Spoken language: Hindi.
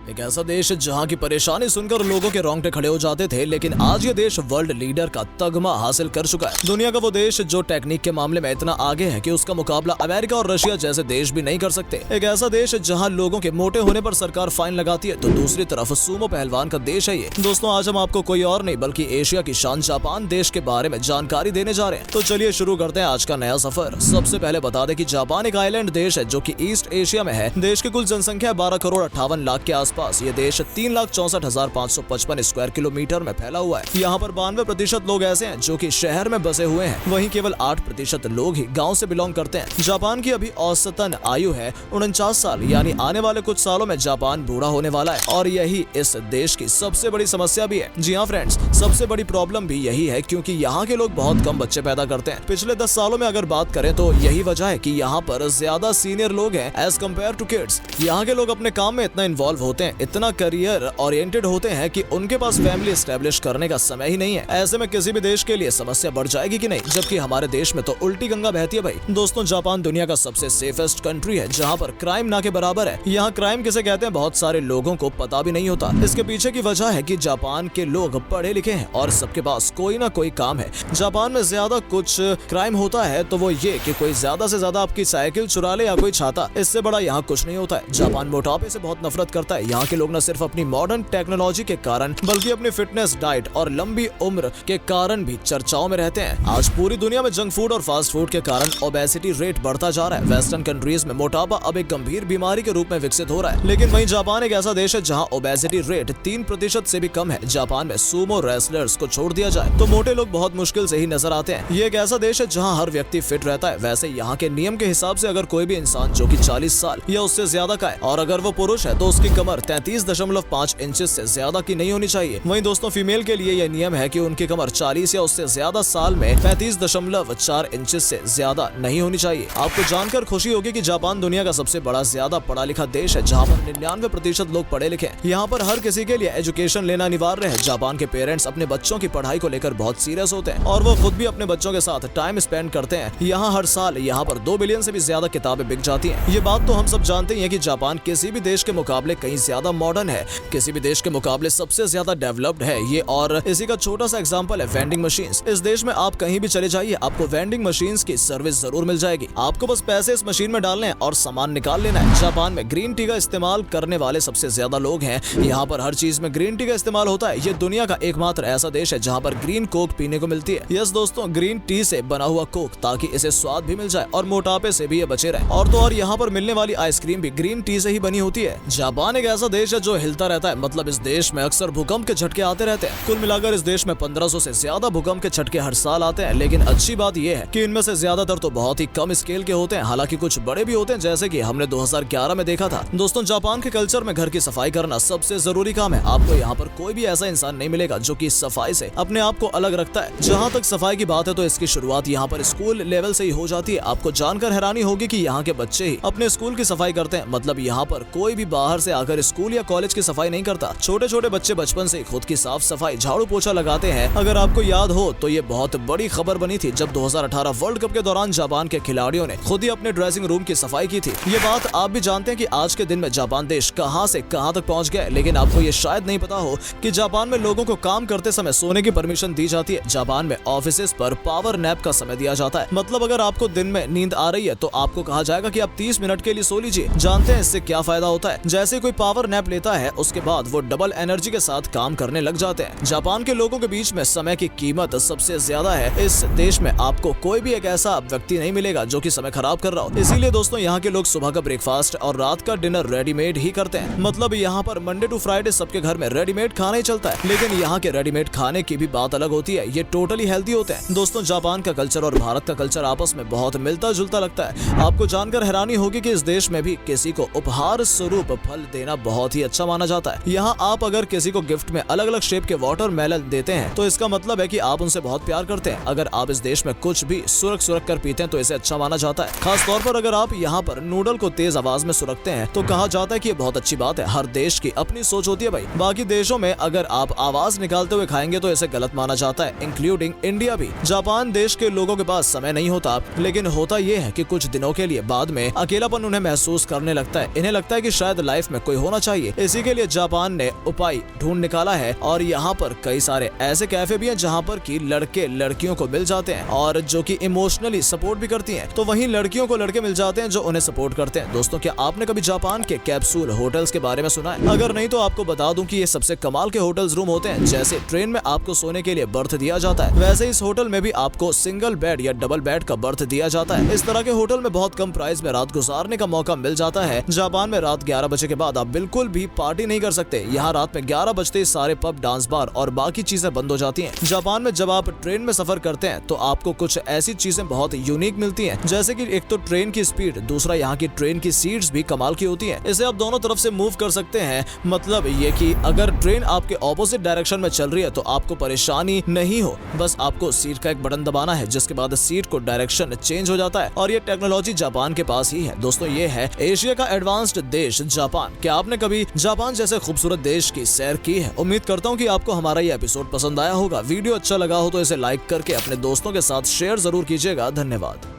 एक ऐसा देश जहां की परेशानी सुनकर लोगों के रोंगटे खड़े हो जाते थे, लेकिन आज ये देश वर्ल्ड लीडर का तगमा हासिल कर चुका है। दुनिया का वो देश जो टेक्निक के मामले में इतना आगे है कि उसका मुकाबला अमेरिका और रशिया जैसे देश भी नहीं कर सकते। एक ऐसा देश जहां लोगों के मोटे होने पर सरकार फाइन लगाती है, तो दूसरी तरफ सूमो पहलवान का देश है ये। दोस्तों, आज हम आपको कोई और नहीं बल्कि एशिया की शान जापान देश के बारे में जानकारी देने जा रहे हैं। तो चलिए शुरू करते हैं आज का नया सफर। सबसे पहले बता दें कि जापान एक आइलैंड देश है जो कि ईस्ट एशिया में है। देश की कुल जनसंख्या 12 करोड़ 58 लाख के आसपास। ये देश 3,64,555 स्क्वायर किलोमीटर में फैला हुआ है। यहाँ पर 92% लोग ऐसे हैं जो कि शहर में बसे हुए हैं, वहीं केवल 8% लोग ही गांव से बिलोंग करते हैं। जापान की अभी औसतन आयु है 49 साल, यानी आने वाले कुछ सालों में जापान बूढ़ा होने वाला है और यही इस देश की सबसे बड़ी समस्या भी है। जी हाँ फ्रेंड्स, सबसे बड़ी प्रॉब्लम भी यही है क्योंकि यहाँ के लोग बहुत कम बच्चे पैदा करते हैं। पिछले 10 सालों में अगर बात करें तो यही वजह है कि यहाँ पर ज्यादा सीनियर लोग हैं एज कम्पेयर टू किड्स। यहाँ के लोग अपने काम में इतना इन्वॉल्व होते हैं, इतना करियर ओरिएंटेड होते हैं कि उनके पास फैमिली एस्टेब्लिश करने का समय ही नहीं है। ऐसे में किसी भी देश के लिए समस्या बढ़ जाएगी कि नहीं, जबकि हमारे देश में तो उल्टी गंगा बहती है भाई। दोस्तों, जापान दुनिया का सबसे सेफेस्ट कंट्री है जहाँ पर क्राइम ना के बराबर है। यहाँ क्राइम किसे कहते हैं बहुत सारे लोगों को पता भी नहीं होता। इसके पीछे की वजह है कि जापान के लोग पढ़े लिखे हैं और सबके पास कोई ना कोई काम है। जापान में ज्यादा कुछ क्राइम होता है तो वो ये कि कोई ज्यादा से ज्यादा आपकी साइकिल चुरा ले या कोई छाता, इससे बड़ा यहाँ कुछ नहीं होता है। जापान मोटापे से बहुत नफरत करता है। यहाँ के लोग न सिर्फ अपनी मॉडर्न टेक्नोलॉजी के कारण बल्कि अपनी फिटनेस, डाइट और लंबी उम्र के कारण भी चर्चाओं में रहते हैं। आज पूरी दुनिया में जंक फूड और फास्ट फूड के कारण ओबेसिटी रेट बढ़ता जा रहा है। वेस्टर्न कंट्रीज में मोटापा अब एक गंभीर बीमारी के रूप में विकसित हो रहा है, लेकिन वहीं जापान एक ऐसा देश है जहां ओबेसिटी रेट 3% से भी कम है। जापान में सूमो रेसलर्स को छोड़ दिया जाए तो मोटे लोग बहुत मुश्किल से ही नजर आते हैं। ये एक ऐसा देश है जहां हर व्यक्ति फिट रहता है। वैसे यहाँ के नियम के हिसाब से अगर कोई भी इंसान जो कि 40 साल या उससे ज्यादा का है और अगर वो पुरुष है तो उसकी कमर 33.5 इंचेस से ज्यादा की नहीं होनी चाहिए। वहीं दोस्तों, फीमेल के लिए यह नियम है कि उनकी कमर 40 या उससे ज्यादा साल में 35.4 इंचेस से ज्यादा नहीं होनी चाहिए। आपको जानकर खुशी होगी कि जापान दुनिया का सबसे बड़ा ज्यादा पढ़ा लिखा देश है जहाँ पर 99% लोग पढ़े लिखे हैं। यहाँ पर हर किसी के लिए एजुकेशन लेना अनिवार्य है। जापान के पेरेंट्स अपने बच्चों की पढ़ाई को लेकर बहुत सीरियस होते हैं और वो खुद भी अपने बच्चों के साथ टाइम स्पेंड करते हैं। यहाँ हर साल यहाँ पर 2 बिलियन से भी ज्यादा किताबें बिक जाती हैं। ये बात तो हम सब जानते हैं कि जापान किसी भी देश के मुकाबले कहीं ज्यादा मॉडर्न है, किसी भी देश के मुकाबले सबसे ज्यादा डेवलप्ड है ये। और इसी का छोटा सा एग्जांपल है वेंडिंग मशीन्स। इस देश में आप कहीं भी चले जाइए, आपको वेंडिंग मशीन्स की सर्विस जरूर मिल जाएगी। आपको बस पैसे इस मशीन में डालने हैं और सामान निकाल लेना है। जापान में ग्रीन टी का इस्तेमाल करने वाले सबसे ज्यादा लोग हैं। यहाँ पर हर चीज में ग्रीन टी का इस्तेमाल होता है। ये दुनिया का एकमात्र ऐसा देश है जहाँ पर ग्रीन कोक पीने को मिलती है। यस दोस्तों, ग्रीन टी से बना हुआ कोक, ताकि इसे स्वाद भी मिल जाए और मोटापे से भी ये बचे रहे। और तो और यहाँ पर मिलने वाली आइसक्रीम भी ग्रीन टी से ही बनी होती है। जापान एक ऐसा देश है जो हिलता रहता है, मतलब इस देश में अक्सर भूकंप के झटके आते रहते हैं। कुल मिलाकर इस देश में 1500 से ज्यादा भूकंप के झटके हर साल आते हैं, लेकिन अच्छी बात यह है कि इनमें से ज्यादातर तो बहुत ही कम स्केल के होते हैं। हालांकि कुछ बड़े भी होते हैं, जैसे कि हमने 2011 में देखा था। दोस्तों, जापान के कल्चर में घर की सफाई करना सबसे जरूरी काम है। आपको यहाँ पर कोई भी ऐसा इंसान नहीं मिलेगा जो कि सफाई से अपने आप को अलग रखता है। जहाँ तक सफाई की बात है तो इसकी शुरुआत यहाँ पर स्कूल लेवल से ही हो जाती है। आपको जानकर हैरानी होगी कि यहाँ के बच्चे ही अपने स्कूल की सफाई करते हैं। मतलब यहाँ पर कोई भी बाहर से आकर स्कूल या कॉलेज की सफाई नहीं करता। छोटे छोटे बच्चे बचपन से खुद की साफ सफाई, झाड़ू पोछा लगाते हैं। अगर आपको याद हो तो ये बहुत बड़ी खबर बनी थी जब 2018 वर्ल्ड कप के दौरान जापान के खिलाड़ियों ने खुद ही अपने ड्रेसिंग रूम की सफाई की थी। ये बात आप भी जानते हैं कि आज के दिन में जापान देश कहां से कहां तक पहुंच गया है, लेकिन आपको ये शायद नहीं पता हो कि जापान में लोगों को काम करते समय सोने की परमिशन दी जाती है। जापान में ऑफिसेज पर पावर नैप का समय दिया जाता है। मतलब अगर आपको दिन में नींद आ रही है तो आपको कहा जाएगा कि आप 30 मिनट के लिए सो लीजिए। जानते हैं इससे क्या फायदा होता है? जैसे कोई पावर नैप लेता है उसके बाद वो डबल एनर्जी के साथ काम करने लग जाते हैं। जापान के लोगों के बीच में समय की कीमत सबसे ज्यादा है। इस देश में आपको कोई भी एक ऐसा व्यक्ति नहीं मिलेगा जो कि समय खराब कर रहा हो। इसीलिए दोस्तों, यहाँ के लोग सुबह का ब्रेकफास्ट और रात का डिनर रेडीमेड ही करते हैं। मतलब यहाँ पर मंडे टू फ्राइडे सबके घर में रेडीमेड खाना ही चलता है। लेकिन यहाँ के रेडीमेड खाने की भी बात अलग होती है। ये टोटली हेल्दी होते हैं। दोस्तों, जापान का कल्चर और भारत का कल्चर आपस में बहुत मिलता जुलता लगता है। आपको जानकर हैरानी होगी कि इस देश में भी किसी को उपहार स्वरूप फल देना बहुत ही अच्छा माना जाता है। यहाँ आप अगर किसी को गिफ्ट में अलग अलग शेप के वाटरमेलन देते हैं तो इसका मतलब है कि आप उनसे बहुत प्यार करते हैं। अगर आप इस देश में कुछ भी सुरख कर पीते हैं तो इसे अच्छा माना जाता है। खास तौर पर अगर आप यहाँ पर नूडल को तेज आवाज में सुरखते हैं तो कहा जाता है कि ये बहुत अच्छी बात है। हर देश की अपनी सोच होती है भाई। बाकी देशों में अगर आप आवाज निकालते हुए खाएंगे तो इसे गलत माना जाता है, इंक्लूडिंग इंडिया भी। जापान देश के लोगों के पास समय नहीं होता, लेकिन होता ये है कि कुछ दिनों के लिए बाद में अकेलापन उन्हें महसूस करने लगता है। इन्हें लगता है कि शायद लाइफ में कोई होना होना चाहिए। इसी के लिए जापान ने उपाय ढूंढ निकाला है और यहाँ पर कई सारे ऐसे कैफे भी हैं जहाँ पर कि लड़के लड़कियों को मिल जाते हैं और जो कि इमोशनली सपोर्ट भी करती हैं, तो वहीं लड़कियों को लड़के मिल जाते हैं जो उन्हें सपोर्ट करते हैं। दोस्तों, क्या आपने कभी जापान के कैप्सूल होटल्स के बारे में सुना है? अगर नहीं तो आपको बता दूं कि ये सबसे कमाल के होटल्स रूम होते हैं। जैसे ट्रेन में आपको सोने के लिए बर्थ दिया जाता है, वैसे इस होटल में भी आपको सिंगल बेड या डबल बेड का बर्थ दिया जाता है। इस तरह के होटल में बहुत कम प्राइस में रात गुजारने का मौका मिल जाता है। जापान में रात 11 बजे के बाद आप बिल्कुल भी पार्टी नहीं कर सकते। यहाँ रात में 11 बजते सारे पब, डांस बार और बाकी चीजें बंद हो जाती हैं। जापान में जब आप ट्रेन में सफर करते हैं तो आपको कुछ ऐसी चीजें बहुत यूनिक मिलती हैं, जैसे कि एक तो ट्रेन की स्पीड, दूसरा यहाँ की ट्रेन की सीट्स भी कमाल की होती हैं। इसे आप दोनों तरफ से मूव कर सकते हैं। मतलब ये कि अगर ट्रेन आपके ऑपोजिट डायरेक्शन में चल रही है तो आपको परेशानी नहीं हो, बस आपको सीट का एक बटन दबाना है जिसके बाद सीट को डायरेक्शन चेंज हो जाता है और ये टेक्नोलॉजी जापान के पास ही है। दोस्तों, ये है एशिया का एडवांस्ड देश जापान। क्या आपने कभी जापान जैसे खूबसूरत देश की सैर की है? उम्मीद करता हूँ कि आपको हमारा ये एपिसोड पसंद आया होगा। वीडियो अच्छा लगा हो तो इसे लाइक करके अपने दोस्तों के साथ शेयर जरूर कीजिएगा। धन्यवाद।